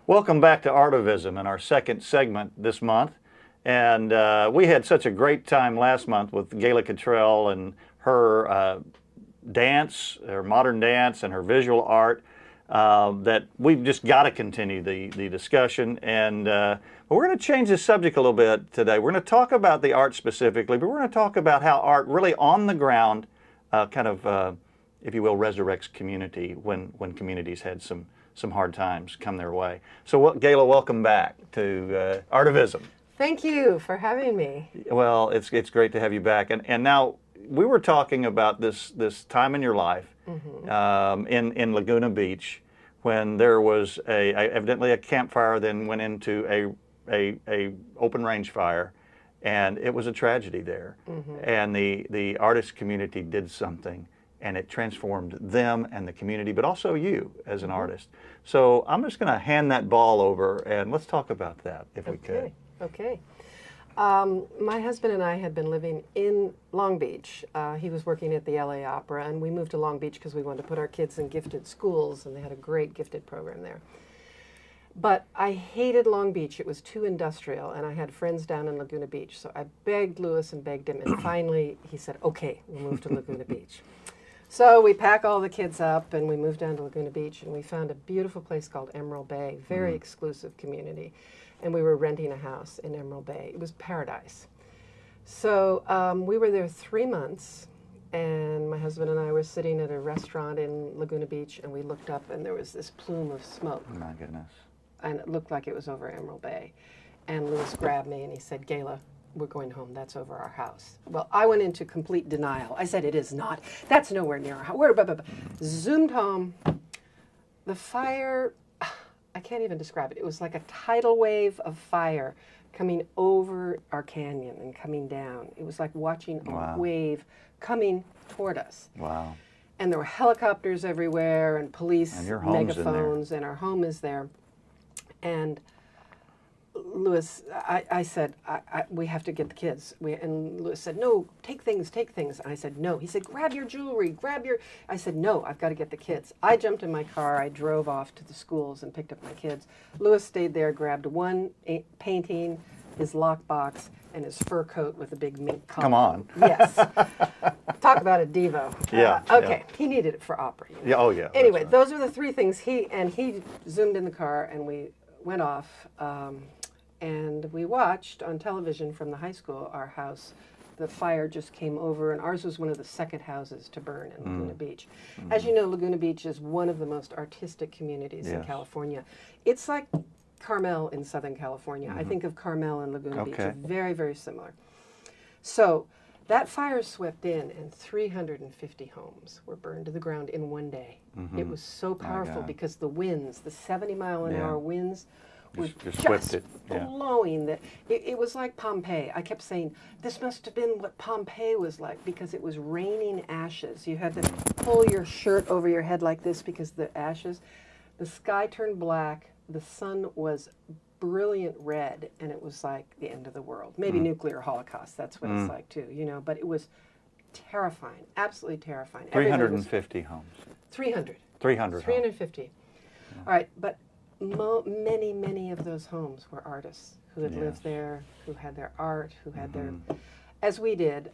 Welcome back to Artivism in our second segment this month. And we had such a great time last month with Gaila Cottrell and her dance, her modern dance and her visual art, that we've just got to continue the discussion. And we're going to change the subject a little bit today. We're going to talk about the art specifically, but we're going to talk about how art really on the ground kind of, if you will, resurrects community when communities had some hard times come their way. So, Gaila, welcome back to Artivism. Thank you for having me. Well, it's great to have you back. And now we were talking about this time in your life in Laguna Beach when there was evidently a campfire, then went into a open range fire, and it was a tragedy there. And the artist community did something, and it transformed them and the community, but also you as an artist. So I'm just going to hand that ball over, and let's talk about that if we could. Okay. My husband and I had been living in Long Beach. He was working at the LA Opera, and we moved to Long Beach because we wanted to put our kids in gifted schools, and they had a great gifted program there. But I hated Long Beach. It was too industrial, and I had friends down in Laguna Beach. So I begged Louis and begged him, and finally he said, okay, we'll move to Laguna Beach. So we pack all the kids up, and we moved down to Laguna Beach, and we found a beautiful place called Emerald Bay, very exclusive community. And we were renting a house in Emerald Bay. It was paradise. So we were there 3 months, and my husband and I were sitting at a restaurant in Laguna Beach, and we looked up, and there was this plume of smoke. Oh, my goodness. And it looked like it was over Emerald Bay. And Louis grabbed me, and he said, Gaila, we're going home. That's over our house. Well, I went into complete denial. I said, it is not. That's nowhere near our house. Blah, blah, blah. Zoomed home. The fire, I can't even describe it. It was like a tidal wave of fire coming over our canyon and coming down. It was like watching a wave coming toward us. Wow. And there were helicopters everywhere and police and your home's megaphones, and our home is there. And Louis, I said, we have to get the kids. And Louis said, no, take things. And I said, no. He said, grab your jewelry, I said, no, I've got to get the kids. I jumped in my car. I drove off to the schools and picked up my kids. Louis stayed there, grabbed one painting, his lockbox, and his fur coat with a big mink collar. Come on. Yes. Talk about a divo. Yeah. Okay. Yeah. He needed it for opera. You know? Yeah. Oh, yeah. Anyway, those are the three things. He zoomed in the car, and we went off. And we watched on television from the high school, our house, the fire just came over, and ours was one of the second houses to burn in Laguna Beach. As you know, Laguna Beach is one of the most artistic communities in California. It's like Carmel in Southern California. I think of Carmel and Laguna Beach are very, very similar. So that fire swept in, and 350 homes were burned to the ground in one day. It was so powerful because the winds, the 70-mile-an-hour winds, was just blowing. That it was like Pompeii. I kept saying, this must have been what Pompeii was like, because it was raining ashes. You had to pull your shirt over your head like this because the ashes. The sky turned black. The sun was brilliant red, and it was like the end of the world. Maybe nuclear holocaust. That's what it's like too, you know. But it was terrifying, absolutely terrifying. 350 homes. 300. 300. 350. Yeah. All right, but many of those homes were artists who had lived there, who had their art, who had their, as we did.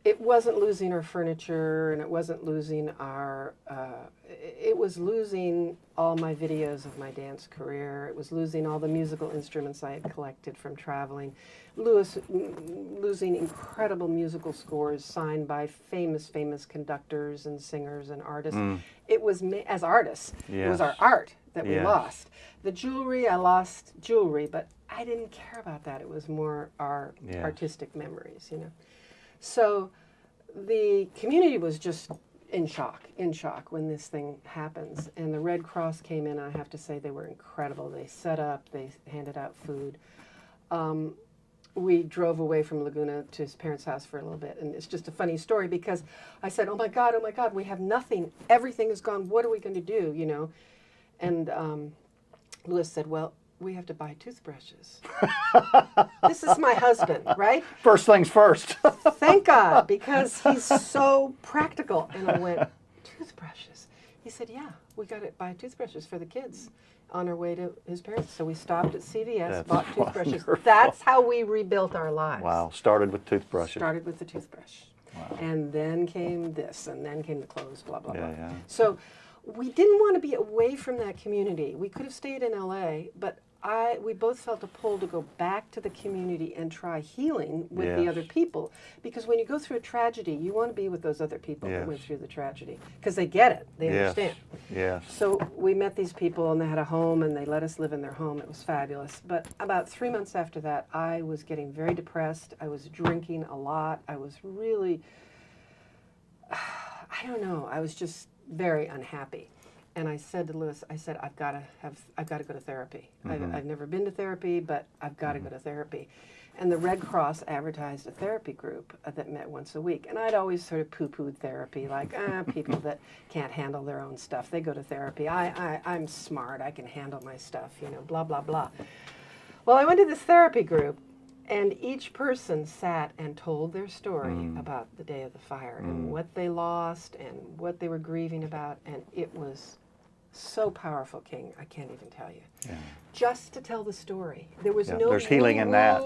It wasn't losing our furniture, and it wasn't losing our, it was losing all my videos of my dance career. It was losing all the musical instruments I had collected from traveling. Losing incredible musical scores signed by famous conductors and singers and artists. It was, as artists, it was our art that we lost. The jewelry, I lost jewelry, but I didn't care about that. It was more our artistic memories, you know. So the community was just in shock when this thing happens. And the Red Cross came in, and I have to say they were incredible. They set up, they handed out food. We drove away from Laguna to his parents' house for a little bit. And it's just a funny story because I said, oh my God, we have nothing. Everything is gone. What are we going to do, you know? And Louis said, well, we have to buy toothbrushes. This is my husband, right? First things first. Thank God, because he's so practical. And I went, toothbrushes? He said, yeah, we got to buy toothbrushes for the kids. on our way to his parents. So we stopped at CVS, That's bought toothbrushes. wonderful. That's how we rebuilt our lives. Wow. Started with toothbrushes. Started with the toothbrush. Wow. And then came this, and then came the clothes, blah, blah, blah. Yeah. So we didn't want to be away from that community. We could have stayed in LA, but we both felt a pull to go back to the community and try healing with the Yes. other people. Because when you go through a tragedy, you want to be with those other people that Yes. went through the tragedy. Because they get it. They Yes. understand. Yes. So we met these people, and they had a home, and they let us live in their home. It was fabulous. But about 3 months after that, I was getting very depressed. I was drinking a lot. I was really, I don't know, I was just very unhappy. And I said to Lewis, I said, I've got to go to therapy. I've never been to therapy, but I've got to go to therapy. And the Red Cross advertised a therapy group that met once a week. And I'd always sort of poo-pooed therapy, like, people that can't handle their own stuff, they go to therapy. I'm smart, I can handle my stuff, blah, blah, blah. Well, I went to this therapy group, and each person sat and told their story about the day of the fire and what they lost and what they were grieving about. And it was so powerful, King, I can't even tell you. Yeah. Just to tell the story. There was no There's healing in that.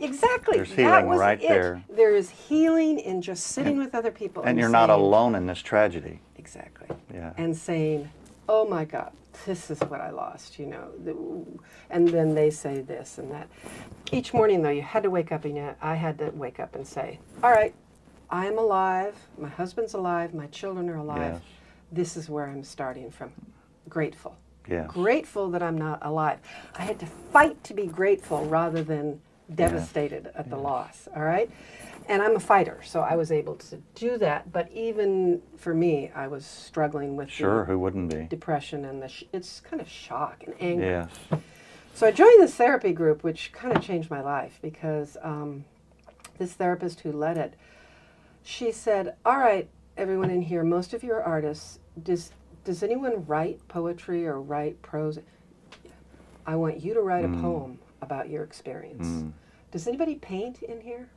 Exactly. There's healing right there. There is healing in just sitting with other people. And you're not alone in this tragedy. Exactly. Yeah. And saying, oh my God, this is what I lost, And then they say this and that. Each morning, though, you had to wake up, and I had to wake up and say, all right, I'm alive, my husband's alive, my children are alive. Yes. This is where I'm starting from. Grateful. Yes. Grateful that I'm not alive. I had to fight to be grateful rather than devastated at the loss, all right? And I'm a fighter, so I was able to do that. But even for me, I was struggling with Sure, who wouldn't be? depression and it's kind of shock and anger. Yes. So I joined this therapy group, which kind of changed my life because this therapist who led it, she said, all right, everyone in here, most of you are artists. Does anyone write poetry or write prose? I want you to write a poem about your experience. Does anybody paint in here?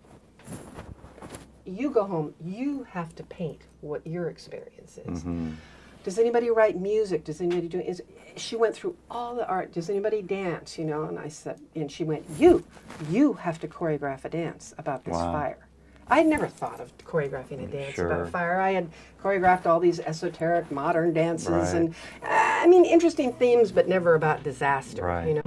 You go home, you have to paint what your experience is. Does anybody write music? Does anybody do it? She went through all the art. Does anybody dance? And I said, and she went, you have to choreograph a dance about this fire. I had never thought of choreographing a dance about fire. I had choreographed all these esoteric modern dances and, interesting themes, but never about disaster,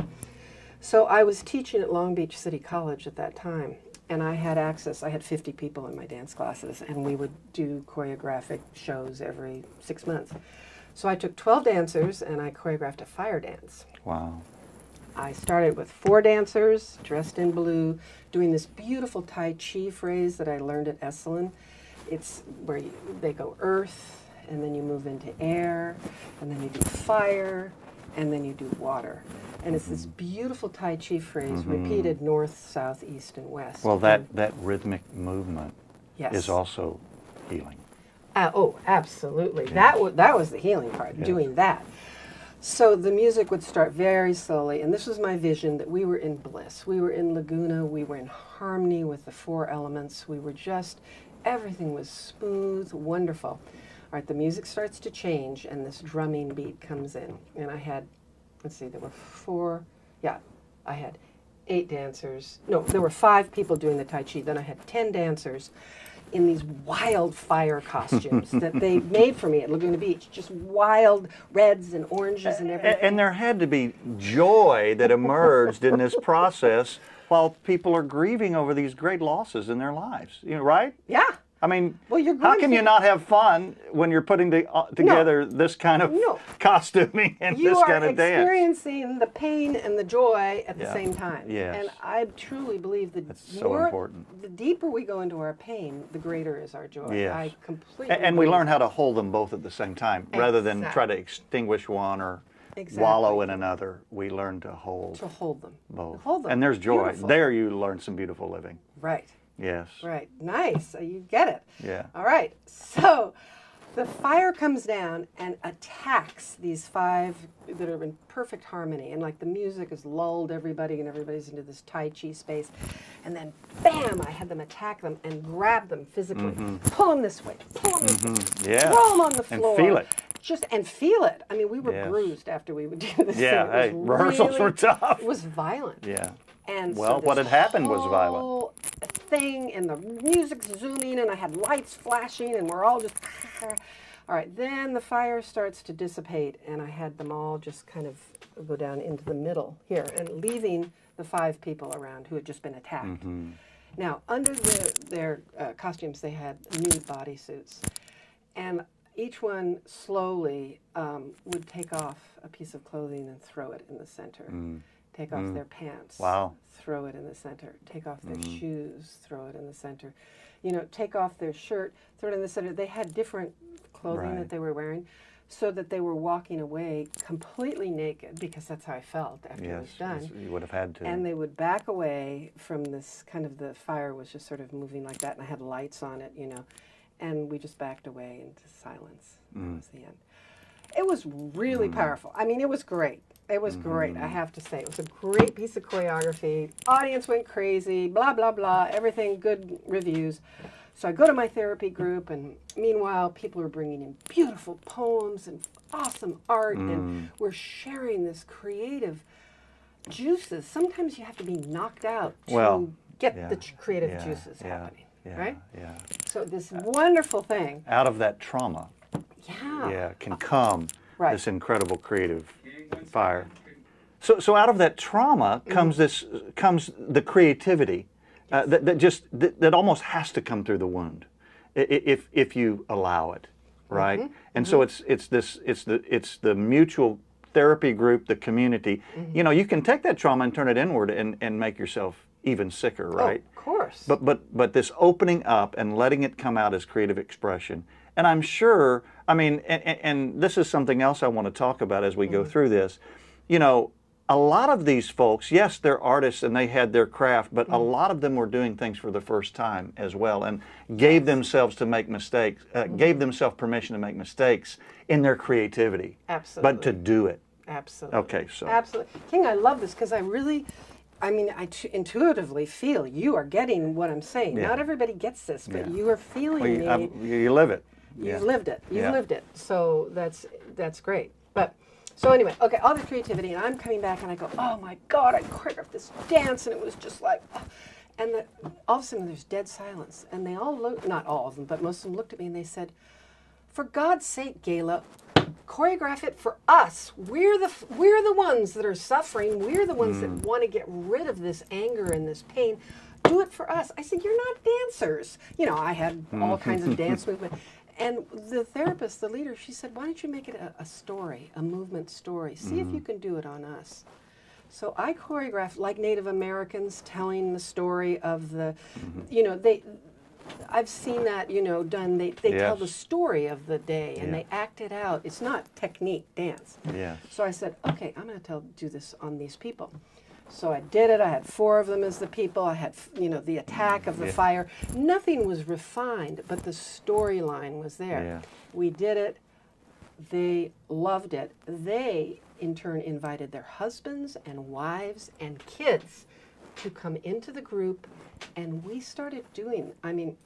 So I was teaching at Long Beach City College at that time, and I had access. I had 50 people in my dance classes, and we would do choreographic shows every 6 months. So I took 12 dancers, and I choreographed a fire dance. Wow. I started with 4 dancers dressed in blue, doing this beautiful Tai Chi phrase that I learned at Esalen. It's where they go earth, and then you move into air, and then you do fire, and then you do water. And it's this beautiful Tai Chi phrase repeated north, south, east, and west. Well, that rhythmic movement yes. is also healing. Oh, absolutely. Yes. That was the healing part, yes. doing that. So the music would start very slowly, and this was my vision, that we were in bliss. We were in Laguna. We were in harmony with the 4 elements. We were just, everything was smooth, wonderful. All right, the music starts to change, and this drumming beat comes in. And I had, there were I had 8 dancers. No, there were 5 people doing the Tai Chi. Then I had 10 dancers in these wildfire costumes that they made for me at Laguna Beach, just wild reds and oranges and everything. And there had to be joy that emerged in this process while people are grieving over these great losses in their lives, right? Yeah. I mean, well, how can you not have fun when you're putting together this kind of costuming and this kind of dance? You are experiencing the pain and the joy at the same time. Yes. And I truly believe that the deeper we go into our pain, the greater is our joy. Yes. I completely And we learn how to hold them both at the same time, rather than try to extinguish one or wallow in another. We learn to hold them. Both. Hold them. And there's joy. Beautiful. There you learn some beautiful living. Right. Yes. Right. Nice. You get it. Yeah. All right. So the fire comes down and attacks these 5 that are in perfect harmony. And like the music has lulled everybody and everybody's into this Tai Chi space. And then bam, I had them attack them and grab them physically. Pull them this way. Pull them this way. Yeah. Throw them on the floor. And feel it. just and feel it. I mean, we were Yes. bruised after we would do this. Yeah, thing. It hey, was rehearsals really- were tough. It was violent. Yeah. And Well, so what this had happened was violent. whole thing, and the music's zooming, and I had lights flashing, and we're all just. All right, then the fire starts to dissipate, and I had them all just kind of go down into the middle here, and leaving the 5 people around who had just been attacked. Mm-hmm. Now, under their costumes, they had nude bodysuits, and each one slowly would take off a piece of clothing and throw it in the center. Take off their pants. Wow. Throw it in the center. Take off their shoes. Throw it in the center. You know, take off their shirt. Throw it in the center. They had different clothing Right. that they were wearing, so that they were walking away completely naked, because that's how I felt after it was Yes, done. you would have had to. And they would back away from this kind of, the fire was just sort of moving like that, and I had lights on it, you know, and we just backed away into silence. That was the end. It was really powerful. I mean, it was great. It was great, I have to say. It was a great piece of choreography. Audience went crazy, blah, blah, blah, everything, good reviews. So I go to my therapy group, and meanwhile, people are bringing in beautiful poems and awesome art, and we're sharing this creative juices. Sometimes you have to be knocked out to Well, get yeah, the creative yeah, juices yeah, happening, yeah, right? Yeah. So this wonderful thing, Out of that trauma, yeah, can come Right. this incredible creative fire. So out of that trauma comes comes the creativity that almost has to come through the wound, if you allow it, right? And so it's the mutual therapy group, the community. You know, you can take that trauma and turn it inward and make yourself even sicker, right? Oh, of course. But this opening up and letting it come out as creative expression. And I'm sure, I mean, and this is something else I want to talk about as we go through this. You know, a lot of these folks, yes, they're artists and they had their craft, but a lot of them were doing things for the first time as well, and gave themselves to make mistakes, gave themselves permission to make mistakes in their creativity. Absolutely. But to do it. Absolutely. Okay, so. Absolutely. King, I love this, because I intuitively feel you are getting what I'm saying. Yeah. Not everybody gets this, but Yeah. you are feeling Well, me. you live it. You've lived it. You've Yeah. lived it. So that's great. But so anyway, okay, all the creativity, and I'm coming back, and I go, oh my God, I choreographed this dance, and it was just like, oh. And all of a sudden there's dead silence, and they all look, not all of them, but most of them looked at me, and they said, for God's sake, Gaila, choreograph it for us. We're the ones that are suffering. We're the ones that want to get rid of this anger and this pain. Do it for us. I said, you're not dancers. You know, I had all kinds of dance movement. And the therapist, the leader, she said, why don't you make it a story, a movement story? See if you can do it on us. So I choreographed like Native Americans, telling the story of the, you know, I've seen that, you know, done. They tell the story of the day, and they act it out. It's not technique dance. Yes. So I said, okay, I'm going to do this on these people. So I did it. I had 4 of them as the people. I had, you know, the attack of the fire. Nothing was refined, but the storyline was there. Yeah. We did it. They loved it. They, in turn, invited their husbands and wives and kids to come into the group, and we started doing, I mean,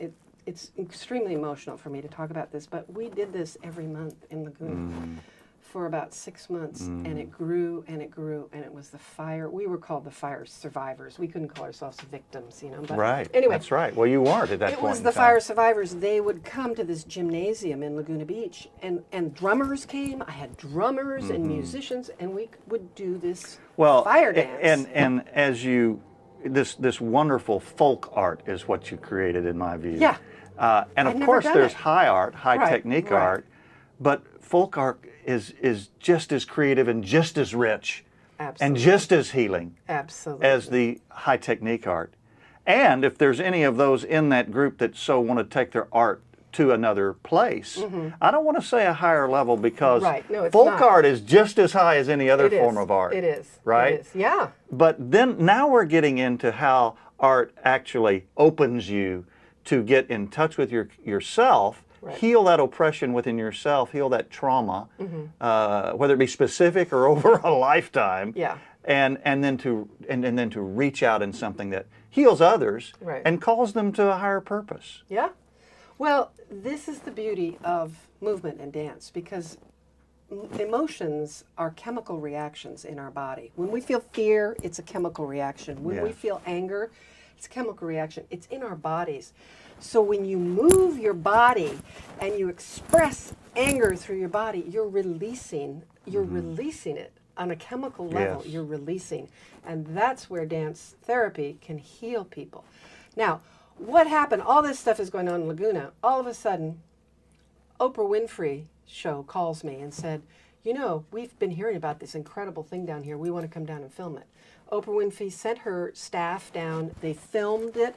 it's extremely emotional for me to talk about this, but we did this every month in Lagoon for about 6 months, and it grew and it grew, and it was the fire. We were called the fire survivors. We couldn't call ourselves victims, you know. But Right. anyway, That's right. Well, you weren't at that it point. was in the time. fire survivors. They would come to this gymnasium in Laguna Beach, and drummers came. I had drummers and musicians, and we would do this fire dance. And as you, this wonderful folk art is what you created, in my view. Yeah. And I'd of never course, done there's it. high art, high Right, technique right. art, but folk art is just as creative and just as rich and Absolutely. just as healing Absolutely. as the high technique art. And if there's any of those in that group that so want to take their art to another place, I don't want to say a higher level, because Right. No, it's folk not. art is just as high as any other It form is. of art. It is. Right? It is. Yeah. But then now we're getting into how art actually opens you to get in touch with yourself, Right. heal that oppression within yourself, heal that trauma, whether it be specific or over a lifetime. Yeah. And then to reach out in something that heals others Right. and calls them to a higher purpose. Yeah. Well, this is the beauty of movement and dance, because emotions are chemical reactions in our body. When we feel fear, it's a chemical reaction. When we Yes. feel anger, it's a chemical reaction. It's in our bodies. So when you move your body and you express anger through your body, you're releasing it on a chemical level. Yes. You're releasing. And that's where dance therapy can heal people. Now, what happened? All this stuff is going on in Laguna. All of a sudden, Oprah Winfrey show calls me and said, you know, we've been hearing about this incredible thing down here. We want to come down and film it. Oprah Winfrey sent her staff down. They filmed it.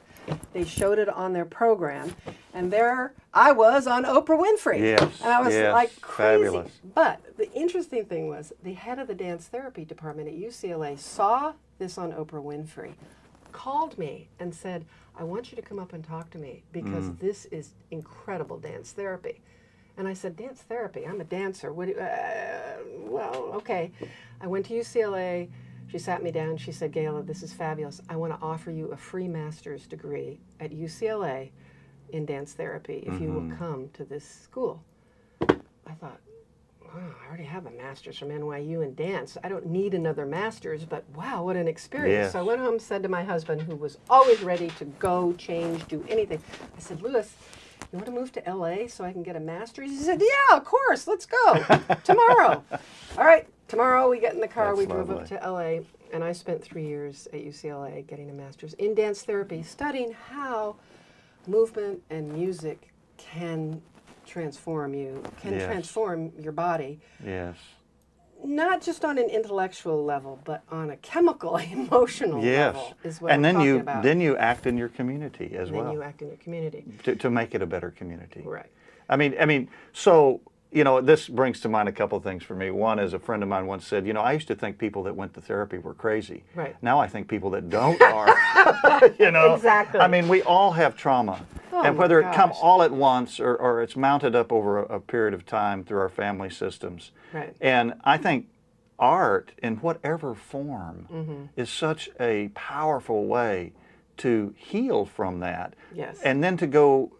They showed it on their program. And there I was on Oprah Winfrey. Yes, And I was yes, like crazy. fabulous. But the interesting thing was the head of the dance therapy department at UCLA saw this on Oprah Winfrey, called me and said, I want you to come up and talk to me because this is incredible dance therapy. And I said, dance therapy? I'm a dancer. What well, okay. I went to UCLA. She sat me down. She said, Gaila, this is fabulous. I want to offer you a free master's degree at UCLA in dance therapy if you will come to this school. I thought, wow, I already have a master's from NYU in dance. I don't need another master's, but wow, what an experience. Yes. So I went home, said to my husband, who was always ready to go, change, do anything. I said, Louis, you want to move to LA so I can get a master's? He said, yeah, of course, let's go tomorrow. All right, tomorrow we get in the car, That's we drove lovely. up to LA, and I spent 3 years at UCLA getting a master's in dance therapy, studying how movement and music can transform you, can Yes. transform your body, Yes. not just on an intellectual level, but on a chemical, emotional Yes. level is what And I'm then talking you about. then you act in your community as And well then you act in your community. to make it a better community. Right. I mean, so, you know, this brings to mind a couple of things for me. One is a friend of mine once said, you know, I used to think people that went to therapy were crazy. Right. Now I think people that don't are, you know. Exactly. I mean, we all have trauma. Oh and my whether it come gosh. all at once or it's mounted up over a period of time through our family systems. Right. And I think art in whatever form is such a powerful way to heal from that. Yes. And then to go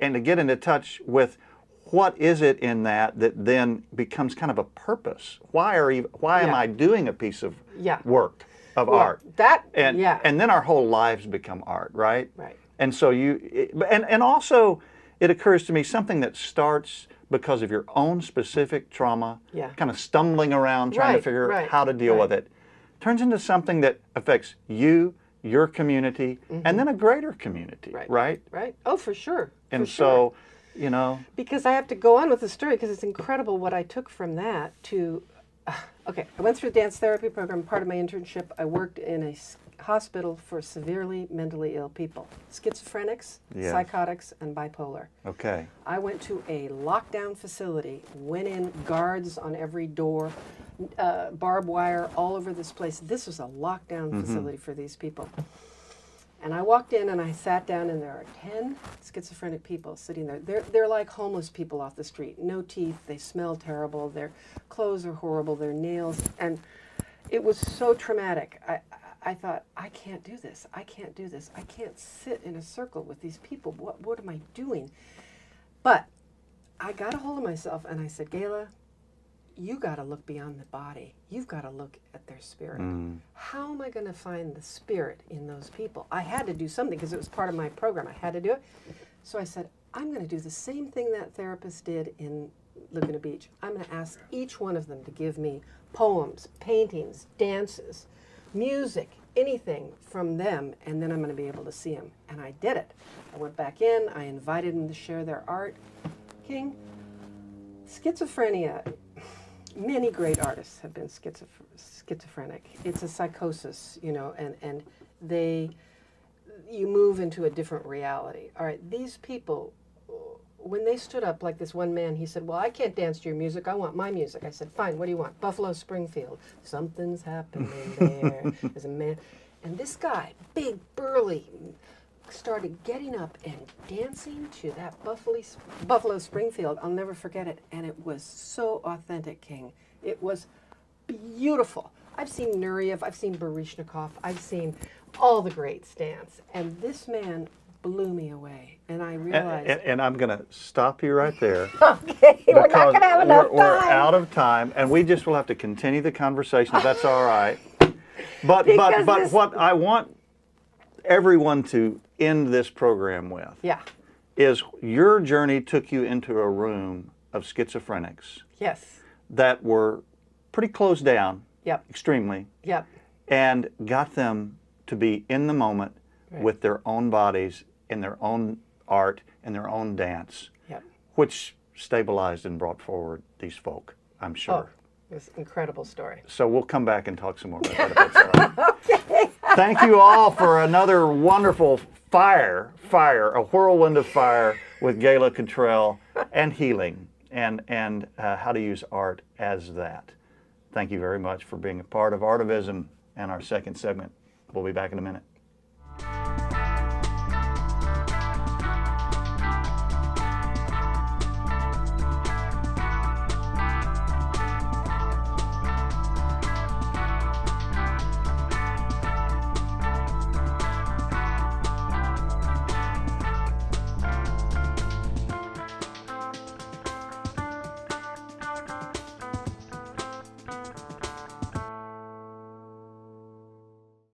and to get into touch with what is it in that then becomes kind of a purpose. Why am Yeah. I doing a piece of Yeah. work of Well, art? that, And yeah. and then our whole lives become art, right? Right. And so and also it occurs to me something that starts because of your own specific trauma, Yeah. kind of stumbling around trying to Right, figure out right, how to deal right. with it, turns into something that affects you, your community, and then a greater community, Right. right? Right. Oh, for sure. And for sure. so, you know, Because I have to go on with the story because it's incredible what I took from that to, okay, I went through a dance therapy program. Part of my internship, I worked in a hospital for severely mentally ill people, schizophrenics, Yes. psychotics, and bipolar. okay. I went to a lockdown facility, went in, guards on every door, barbed wire all over this place. This was a lockdown facility for these people. And I walked in and I sat down and there are 10 schizophrenic people sitting there. They're like homeless people off the street. No teeth, they smell terrible, their clothes are horrible, their nails. And it was so traumatic. I thought, I can't do this. I can't do this. I can't sit in a circle with these people. What am I doing? But I got a hold of myself and I said, Gaila, you got to look beyond the body. You've got to look at their spirit. How am I going to find the spirit in those people? I had to do something because it was part of my program. I had to do it. So I said, I'm going to do the same thing that therapist did in Laguna Beach. I'm going to ask each one of them to give me poems, paintings, dances, music, anything from them, and then I'm going to be able to see them. And I did it. I went back in. I invited them to share their art. King, schizophrenia, many great artists have been schizophrenic. It's a psychosis, you know, and you move into a different reality. All right, these people, when they stood up, like this one man, he said, well, I can't dance to your music. I want my music. I said, fine, what do you want? Buffalo Springfield. Something's happening there. There's a man. And this guy, big, burly, started getting up and dancing to that Buffalo Springfield. I'll never forget it. And it was so authentic, King. It was beautiful. I've seen Nureyev, I've seen Baryshnikov, I've seen all the greats dance. And this man blew me away. And I And, realized, and I'm going to stop you right there. okay, we're not because going to have enough we're time. out of time, and we just will have to continue the conversation if that's all right. But Because this- what I want everyone to end this program with Yeah, is your journey took you into a room of schizophrenics yes, that were pretty closed down, yep, extremely, yep, and got them to be in the moment Right. with their own bodies, in their own art, in their own dance, yep. which stabilized and brought forward these folk, I'm sure. Oh, it was an incredible story. So we'll come back and talk some more about that if that's all right. Okay. Thank you all for another wonderful fire, a whirlwind of fire with Gaila Cottrell and healing and how to use art as that. Thank you very much for being a part of Artivism and our second segment. We'll be back in a minute.